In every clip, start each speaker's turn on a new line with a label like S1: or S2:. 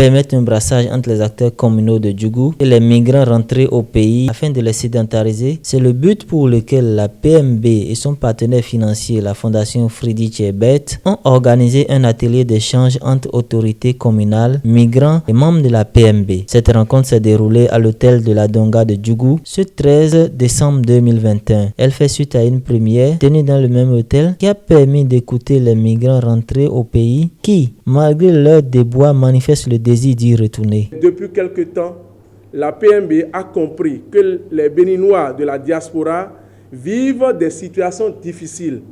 S1: permettre un brassage entre les acteurs communaux de Djougou et les migrants rentrés au pays afin de les sédentariser. C'est le but pour lequel la PMB et son partenaire financier, la Fondation Friedrich Ebert, ont organisé un atelier d'échange entre autorités communales, migrants et membres de la PMB. Cette rencontre s'est déroulée à l'hôtel de la Donga de Djougou ce 13 décembre 2021. Elle fait suite à une première tenue dans le même hôtel qui a permis d'écouter les migrants rentrés au pays qui, malgré leurs déboires, manifestent le désir d'y retourner.
S2: Depuis quelque temps, la PMB a compris que les Béninois de la diaspora vivent des situations difficiles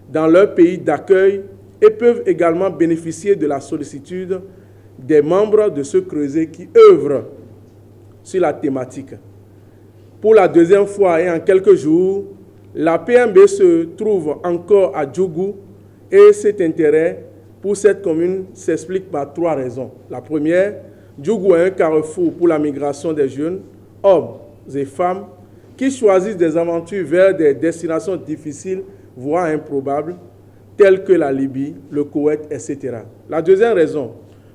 S2: dans leur pays d'accueil et peuvent également bénéficier de la sollicitude des membres de ce creuset qui œuvrent sur la thématique. Pour la deuxième fois et en quelques jours, la PMB se trouve encore à Djougou et cet intérêt pour cette commune s'explique par 3 raisons. La première, Djougou est un carrefour pour la migration des jeunes, hommes et femmes, qui choisissent des aventures vers des destinations difficiles, voire improbables, telles que la Libye, le Koweït, etc. La deuxième raison,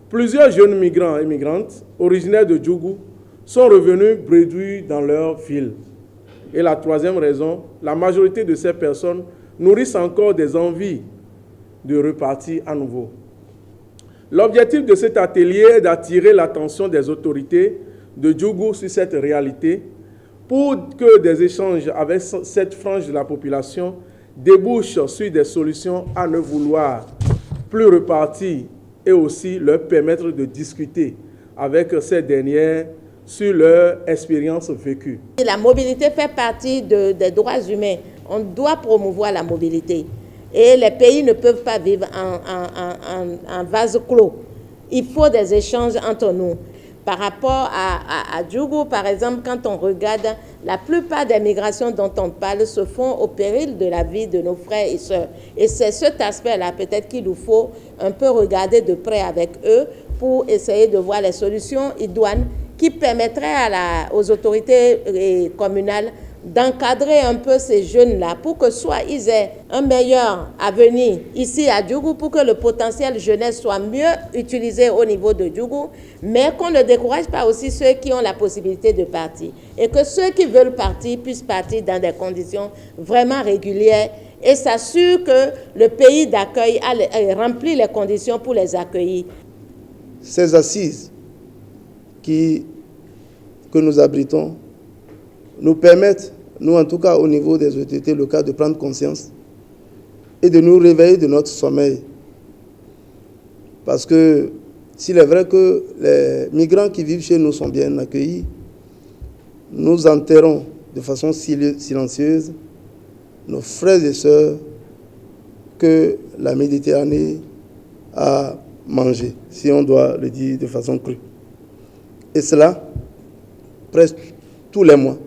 S2: plusieurs jeunes migrants et migrantes originaires de Djougou sont revenus bredouilles dans leur ville. Et la troisième raison, la majorité de ces personnes nourrissent encore des envies de repartir à nouveau. L'objectif de cet atelier est d'attirer l'attention des autorités de Djougou sur cette réalité pour que des échanges avec cette frange de la population débouchent sur des solutions à ne vouloir plus repartir et aussi leur permettre de discuter avec ces dernières sur leur expérience vécue.
S3: La mobilité fait partie des droits humains. On doit promouvoir la mobilité. Et les pays ne peuvent pas vivre en vase clos. Il faut des échanges entre nous. Par rapport à Djougou, par exemple, quand on regarde, la plupart des migrations dont on parle se font au péril de la vie de nos frères et sœurs. Et c'est cet aspect-là peut-être qu'il nous faut un peu regarder de près avec eux pour essayer de voir les solutions idoines qui permettraient aux autorités communales d'encadrer un peu ces jeunes-là pour que soit ils aient un meilleur avenir ici à Djougou, pour que le potentiel jeunesse soit mieux utilisé au niveau de Djougou, mais qu'on ne décourage pas aussi ceux qui ont la possibilité de partir. Et que ceux qui veulent partir puissent partir dans des conditions vraiment régulières et s'assure que le pays d'accueil remplit les conditions pour les accueillir.
S4: Ces assises que nous abritons nous permettent, nous en tout cas au niveau des autorités locales, de prendre conscience et de nous réveiller de notre sommeil. Parce que s'il est vrai que les migrants qui vivent chez nous sont bien accueillis, nous enterrons de façon silencieuse nos frères et sœurs que la Méditerranée a mangé, si on doit le dire de façon crue. Et cela, presque tous les mois,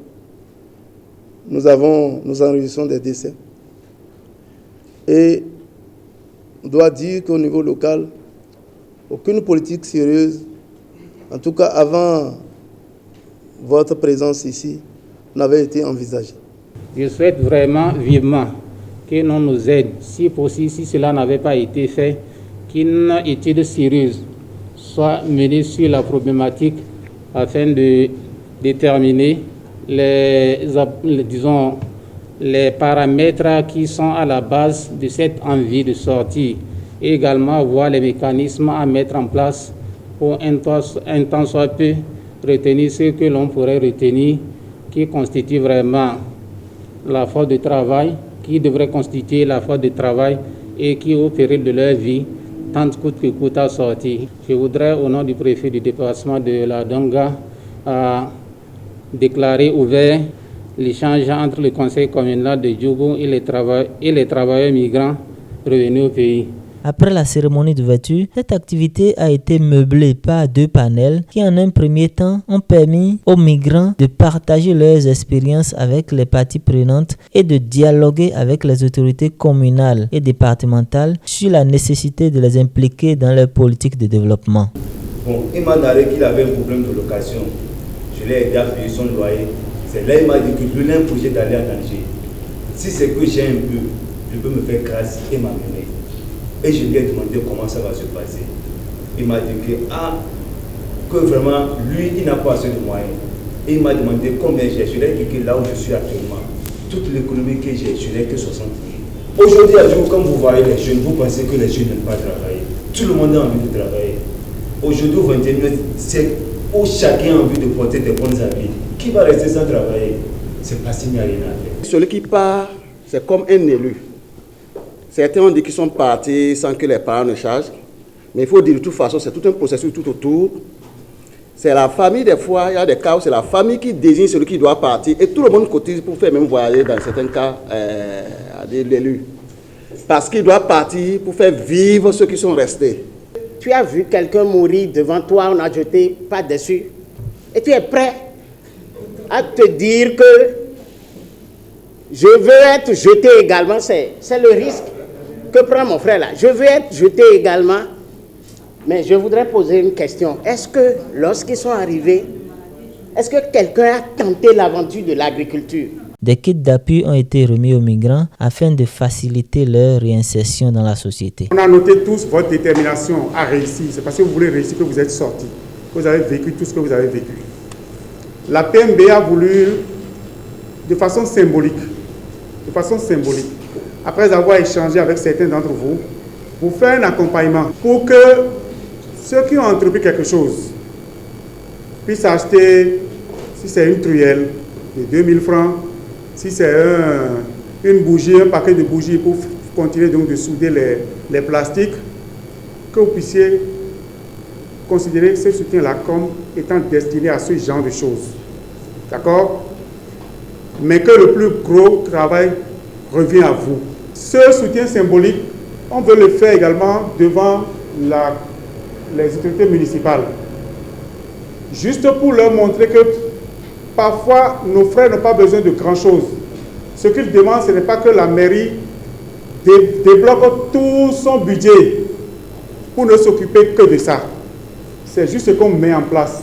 S4: nous enregistrons des décès. Et on doit dire qu'au niveau local, aucune politique sérieuse, en tout cas avant votre présence ici, n'avait été envisagée.
S5: Je souhaite vraiment vivement que l'on nous aide, si possible, si cela n'avait pas été fait, qu'une étude sérieuse soit menée sur la problématique afin de déterminer les paramètres qui sont à la base de cette envie de sortir et également voir les mécanismes à mettre en place pour un temps soit peu retenir ce que l'on pourrait retenir, qui constitue vraiment la force de travail, qui devrait constituer la force de travail et qui, au péril de leur vie, tente coûte que coûte à sortir. Je voudrais, au nom du préfet du département de la Donga, déclarer ouvert l'échange entre le conseil communal de Djougou et les travailleurs migrants revenus au pays.
S1: Après la cérémonie d'ouverture, cette activité a été meublée par 2 panels qui, en un premier temps, ont permis aux migrants de partager leurs expériences avec les parties prenantes et de dialoguer avec les autorités communales et départementales sur la nécessité de les impliquer dans leur politique de développement.
S6: Bon, il m'a narré qu'il avait un problème de location. Je l'ai aidé à payer son loyer. C'est là qu'il m'a dit que je n'ai un projet d'aller à Alger. Si c'est que j'ai un peu, je peux me faire grâce et m'amener. Et je lui ai demandé comment ça va se passer. Il m'a dit que que vraiment, lui, il n'a pas assez de moyens. Et il m'a demandé combien j'ai. Je lui ai dit que là où je suis actuellement, toute l'économie que j'ai, je n'ai que 60 000. Aujourd'hui, à jour, comme vous voyez les jeunes, vous pensez que les jeunes n'aiment pas travailler. Tout le monde a envie de travailler. Aujourd'hui, au 21e siècle, où chacun a envie de porter des bons habits, qui va rester sans travailler? C'est parce qu'il n'y a rien à faire.
S7: Celui qui part, c'est comme un élu. Certains ont dit qu'ils sont partis sans que les parents ne chargent. Mais il faut dire de toute façon, c'est tout un processus tout autour. C'est la famille, des fois, il y a des cas où c'est la famille qui désigne celui qui doit partir. Et tout le monde cotise pour faire même voyager, dans certains cas, l'élu. Parce qu'il doit partir pour faire vivre ceux qui sont restés.
S8: Tu as vu quelqu'un mourir devant toi, on a jeté pas dessus. Et tu es prêt à te dire que je veux être jeté également. C'est le risque que prend mon frère là. Je veux être jeté également. Mais je voudrais poser une question. Est-ce que lorsqu'ils sont arrivés, est-ce que quelqu'un a tenté l'aventure de l'agriculture?
S1: Des kits d'appui ont été remis aux migrants afin de faciliter leur réinsertion dans la société.
S9: On a noté tous votre détermination à réussir. C'est parce que vous voulez réussir que vous êtes sortis, que vous avez vécu tout ce que vous avez vécu. La PMB a voulu, de façon symbolique, après avoir échangé avec certains d'entre vous, vous faire un accompagnement pour que ceux qui ont entrepris quelque chose puissent acheter, si c'est une truelle de 2000 francs, si c'est une bougie, un paquet de bougies pour continuer donc de souder les plastiques, que vous puissiez considérer ce soutien-là comme étant destiné à ce genre de choses. D'accord? Mais que le plus gros travail revient à vous. Ce soutien symbolique, on veut le faire également devant les autorités municipales. Juste pour leur montrer que parfois nos frères n'ont pas besoin de grand-chose. Ce qu'ils demandent, ce n'est pas que la mairie débloque tout son budget pour ne s'occuper que de ça. C'est juste ce qu'on met en place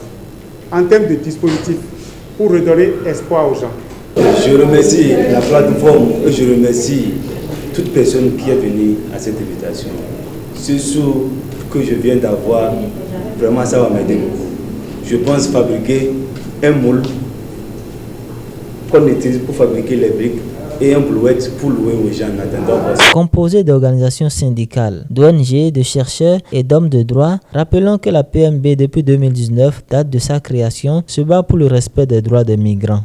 S9: en termes de dispositifs pour redonner espoir aux gens.
S6: Je remercie la plateforme et je remercie toute personne qui est venue à cette invitation. Ce sou que je viens d'avoir, vraiment ça va m'aider beaucoup. Je pense fabriquer un moule qu'on utilise pour fabriquer les briques et un blouette pour louer aux gens en attendant.
S1: Composé d'organisations syndicales, d'ONG, de chercheurs et d'hommes de droit, rappelons que la PMB depuis 2019, date de sa création, se bat pour le respect des droits des migrants.